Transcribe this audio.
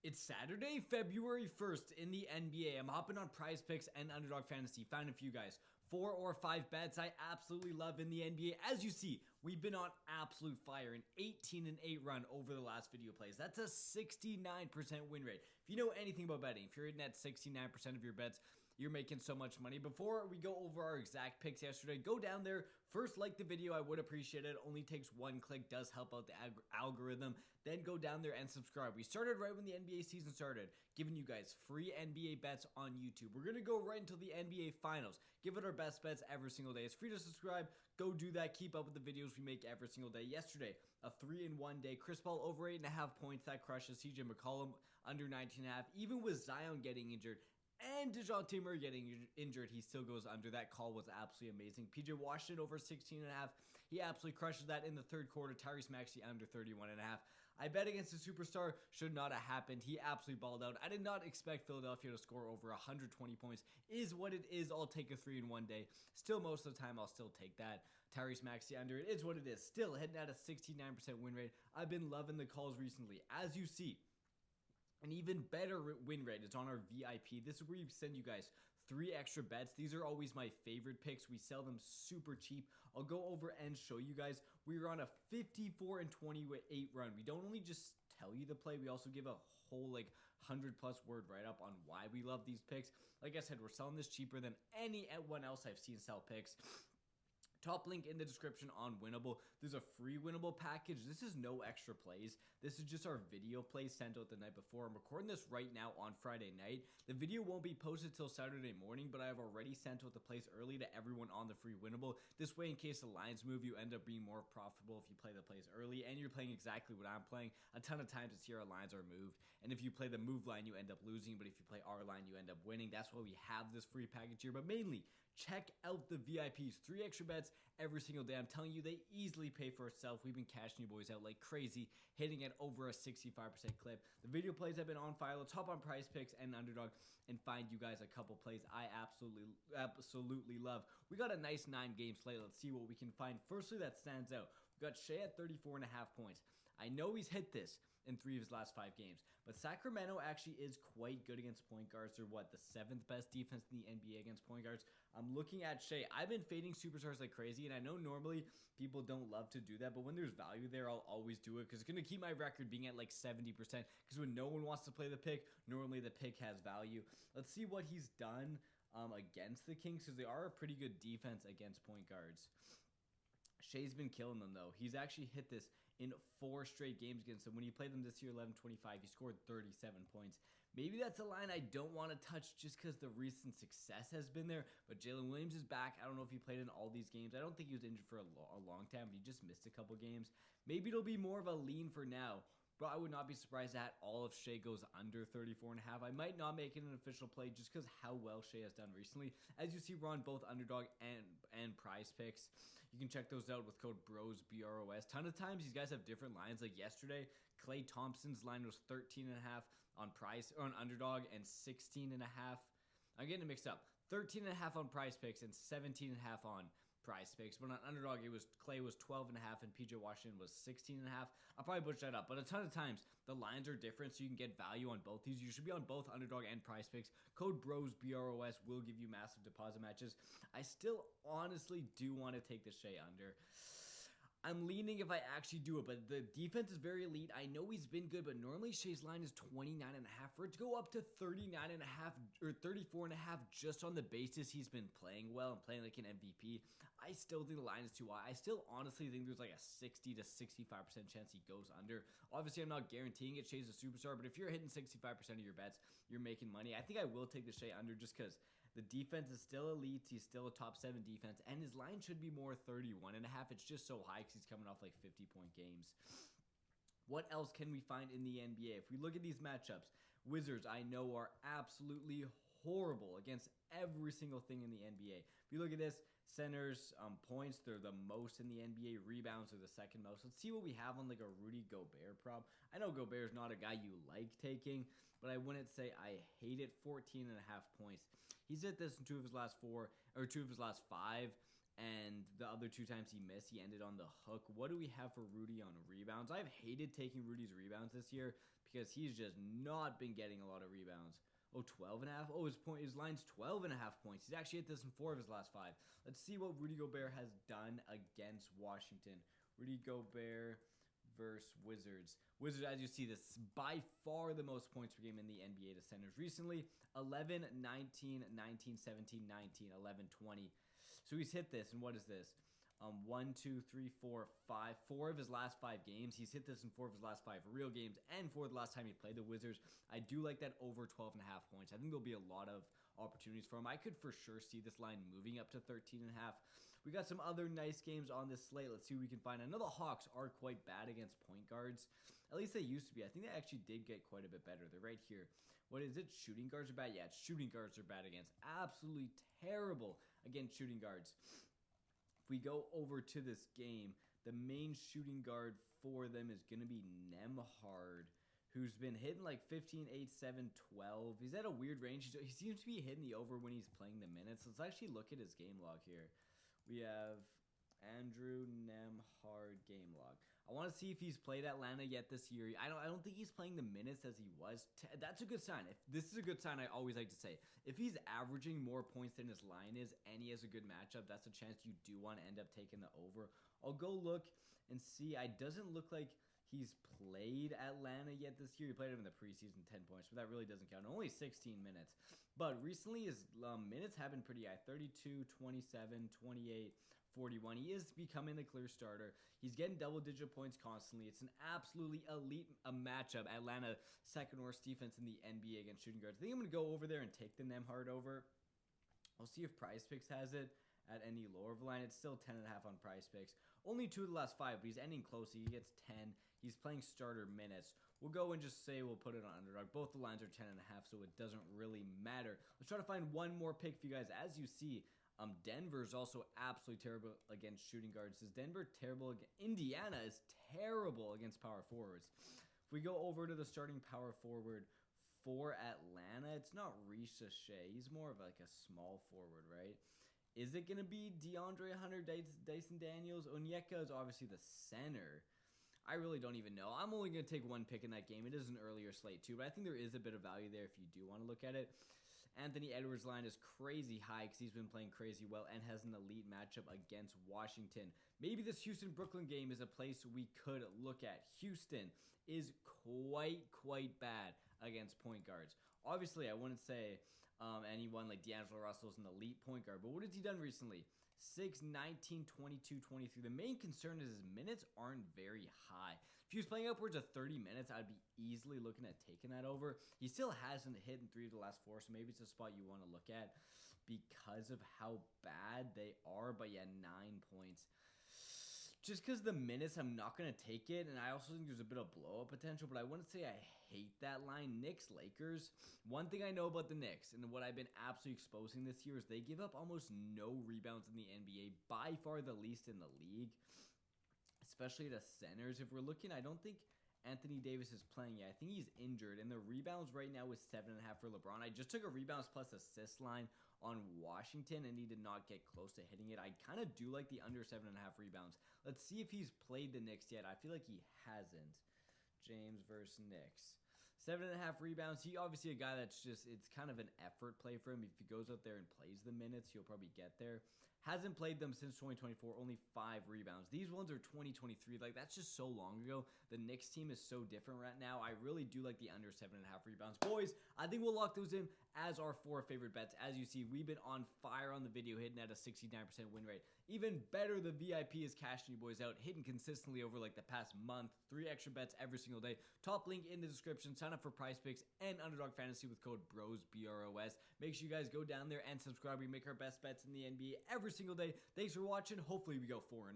It's Saturday, February 1st in the NBA. I'm hopping on PrizePicks and Underdog Fantasy. Found a few guys. 4 or 5 bets I absolutely love in the NBA. As you see, we've been on absolute fire. An 18-8 run over the last video plays. That's a 69% win rate. If you know anything about betting, if you're hitting at 69% of your bets, you're making so much money. Before we go over our exact picks yesterday, go down there. First, like the video. I would appreciate it. Only takes one click. Does help out the algorithm. Then go down there and subscribe. We started right when the NBA season started, giving you guys free NBA bets on YouTube. We're going to go right until the NBA Finals. Give it our best bets every single day. It's free to subscribe. Go do that. Keep up with the videos we make every single day. Yesterday, a 3-in-1 day. Chris Paul over 8.5 points. That crushes. CJ McCollum under 19.5. Even with Zion getting injured and DeJounte Murray getting injured, he still goes under. That call was absolutely amazing. PJ Washington over 16.5. He absolutely crushes that in the third quarter. Tyrese Maxey under 31.5. I bet against the superstar. Should not have happened. He absolutely balled out. I did not expect Philadelphia to score over 120 points. Is what it is. I'll take a 3-in-1 day. Still, most of the time, I'll still take that. Tyrese Maxey under. It is what it is. Still heading at a 69% win rate. I've been loving the calls recently. As you see, an even better win rate is on our VIP. This is where we send you guys 3 extra bets. These are always my favorite picks. We sell them super cheap. I'll go over and show you guys. We are on a 54-28 run. We don't only just tell you the play, we also give a whole 100+ word write-up on why we love these picks. Like I said, we're selling this cheaper than anyone else I've seen sell picks. Top link in the description on Winnable. There's a free Winnable package. This is no extra plays. This is just our video plays sent out the night before. I'm recording this right now on Friday night. The video won't be posted till Saturday morning, but I've already sent out the plays early to everyone on the free Winnable. This way, in case the lines move, you end up being more profitable if you play the plays early, and you're playing exactly what I'm playing. A ton of times it's here our lines are moved, and if you play the move line, you end up losing, but if you play our line, you end up winning. That's why we have this free package here, but mainly, check out the VIPs. 3 extra bets every single day. I'm telling you, they easily pay for itself. We've been cashing you boys out like crazy, hitting at over a 65% clip. The video plays have been on fire. Let's hop on PrizePicks and Underdog and find you guys a couple plays I absolutely love. We got a nice 9-game slate. Let's see what we can find. Firstly, that stands out. We got Shea at 34.5 points. I know he's hit this in 3 of his last 5 games, but Sacramento actually is quite good against point guards. They're the 7th best defense in the NBA against point guards. I'm looking at Shea. I've been fading superstars like crazy, and I know normally people don't love to do that, but when there's value there, I'll always do it because it's going to keep my record being at 70%, because when no one wants to play the pick, normally the pick has value. Let's see what he's done against the Kings, because they are a pretty good defense against point guards. Shea's been killing them, though. He's actually hit this in 4 straight games against them. When he played them this year, 11-25, he scored 37 points. Maybe that's a line I don't want to touch just because the recent success has been there, but Jalen Williams is back. I don't know if he played in all these games. I don't think he was injured for a long time, but he just missed a couple games. Maybe it'll be more of a lean for now. But I would not be surprised at all if Shea goes under 34.5. I might not make it an official play just because how well Shea has done recently. As you see, we're on both Underdog and PrizePicks. You can check those out with code BROS, BROS. Ton of times these guys have different lines. Like yesterday, Klay Thompson's line was 13.5 on Underdog and 16.5. I'm getting it mixed up. 13.5 on PrizePicks and 17.5 on PrizePicks, but on Underdog, Klay was 12.5 and PJ Washington was 16.5. I'll probably butcher that up, but a ton of times the lines are different, so you can get value on both these. You should be on both Underdog and PrizePicks. Code BROS, BROS, will give you massive deposit matches. I still honestly do want to take the Shea under. I'm leaning if I actually do it, but the defense is very elite. I know he's been good, but normally Shea's line is 29.5. For it to go up to 39.5 or 34.5 just on the basis he's been playing well and playing like an MVP, I still think the line is too high. I still honestly think there's a 60 to 65% chance he goes under. Obviously, I'm not guaranteeing it. Shea's a superstar, but if you're hitting 65% of your bets, you're making money. I think I will take the Shea under just because the defense is still elite. He's still a top 7 defense, and his line should be more 31.5. It's just so high because he's coming off 50-point games. What else can we find in the NBA? If we look at these matchups, Wizards, I know, are absolutely horrible against every single thing in the NBA. If you look at this, centers, points, they're the most in the NBA. Rebounds are the second most. Let's see what we have on a Rudy Gobert prop. I know Gobert's not a guy you like taking, but I wouldn't say I hate it. 14.5 points. He's hit this in 2 of his last 5, And the other 2 times he missed, he ended on the hook. What do we have for Rudy on rebounds? I've hated taking Rudy's rebounds this year because he's just not been getting a lot of rebounds. Oh, 12 and a half. Oh, his line's 12 and a half points. He's actually hit this in 4 of his last 5. Let's see what Rudy Gobert has done against Washington. Rudy Gobert versus Wizards. Wizards, as you see, this is by far the most points per game in the NBA to centers recently. 11, 19, 19, 17, 19, 11, 20. So he's hit this, and what is this? 1, 2, 3, 4, 5. 4 of his last 5 games. He's hit this in 4 of his last 5 real games, and for the last time he played the Wizards. I do like that over 12 and a half points. I think there'll be a lot of opportunities for him. I could for sure see this line moving up to 13 and a half. We got some other nice games on this slate. Let's see what we can find. I know the Hawks are quite bad against point guards. At least they used to be. I think they actually did get quite a bit better. They're right here. What is it? Shooting guards are bad? Yeah, shooting guards are bad against. Absolutely terrible against shooting guards. If we go over to this game, the main shooting guard for them is going to be Nembhard, who's been hitting like 15, 8, 7, 12. He's at a weird range. He seems to be hitting the over when he's playing the minutes. Let's actually look at his game log here. We have Andrew Nembhard game log. I want to see if he's played Atlanta yet this year. I don't think he's playing the minutes as he was. That's a good sign. If this is a good sign, I always like to say. If he's averaging more points than his line is and he has a good matchup, that's a chance you do want to end up taking the over. I'll go look and see. It doesn't look like he's played Atlanta yet this year. He played him in the preseason, 10 points, but that really doesn't count. Only 16 minutes. But recently his minutes have been pretty high. 32, 27, 28, 41. He is becoming the clear starter. He's getting double-digit points constantly. It's an absolutely elite matchup. Atlanta, second worst defense in the NBA against shooting guards. I think I'm going to go over there and take the Nembhard over. I'll see if PrizePicks has it at any lower of the line. It's still 10.5 on PrizePicks. Only 2 of the last 5, but he's ending close. He gets 10. He's playing starter minutes. We'll go and just say we'll put it on underdog. Both the lines are 10.5, so it doesn't really matter. Let's try to find one more pick for you guys. As you see, Denver is also absolutely terrible against shooting guards. Is Denver terrible? Indiana is terrible against power forwards. If we go over to the starting power forward for Atlanta, it's not Risha Shea. He's more of like a small forward, right? Is it going to be DeAndre Hunter, Dyson Daniels? Onyeka is obviously the center. I really don't even know. I'm only going to take one pick in that game. It is an earlier slate too, but I think there is a bit of value there if you do want to look at it. Anthony Edwards' line is crazy high because he's been playing crazy well and has an elite matchup against Washington. Maybe this Houston-Brooklyn game is a place we could look at. Houston is quite bad against point guards. Obviously, I wouldn't say anyone like D'Angelo Russell is an elite point guard, but what has he done recently? 6, 19, 22, 23. The main concern is his minutes aren't very high. If he was playing upwards of 30 minutes, I'd be easily looking at taking that over. He still hasn't hit in 3 of the last 4, so maybe it's a spot you want to look at because of how bad they are. But yeah, 9 points. Just because the minutes, I'm not going to take it. And I also think there's a bit of blow-up potential, but I wouldn't say I hate that line. Knicks, Lakers. One thing I know about the Knicks and what I've been absolutely exposing this year is they give up almost no rebounds in the NBA, by far the least in the league, especially the centers. If we're looking, I don't think Anthony Davis is playing yet. I think he's injured, and the rebounds right now is 7.5 for LeBron. I just took a rebounds plus assist line on Washington, and he did not get close to hitting it. I kind of do like the under 7.5 rebounds. Let's see if he's played the Knicks yet. I feel like he hasn't. James versus Knicks. 7.5 rebounds. He obviously a guy that's just, it's kind of an effort play for him. If he goes out there and plays the minutes, he'll probably get there. Hasn't played them since 2024, only 5 rebounds. These ones are 2023. Like, that's just so long ago. The Knicks team is so different right now. I really do like the under 7.5 rebounds. Boys, I think we'll lock those in as our 4 favorite bets. As you see, we've been on fire on the video, hitting at a 69% win rate. Even better, the VIP is cashing you boys out, hitting consistently over like the past month. 3 extra bets every single day. Top link in the description. Sign up for PrizePicks and Underdog Fantasy with code BROS, BROS. Make sure you guys go down there and subscribe. We make our best bets in the NBA every single day. Thanks for watching. Hopefully we go 4-0.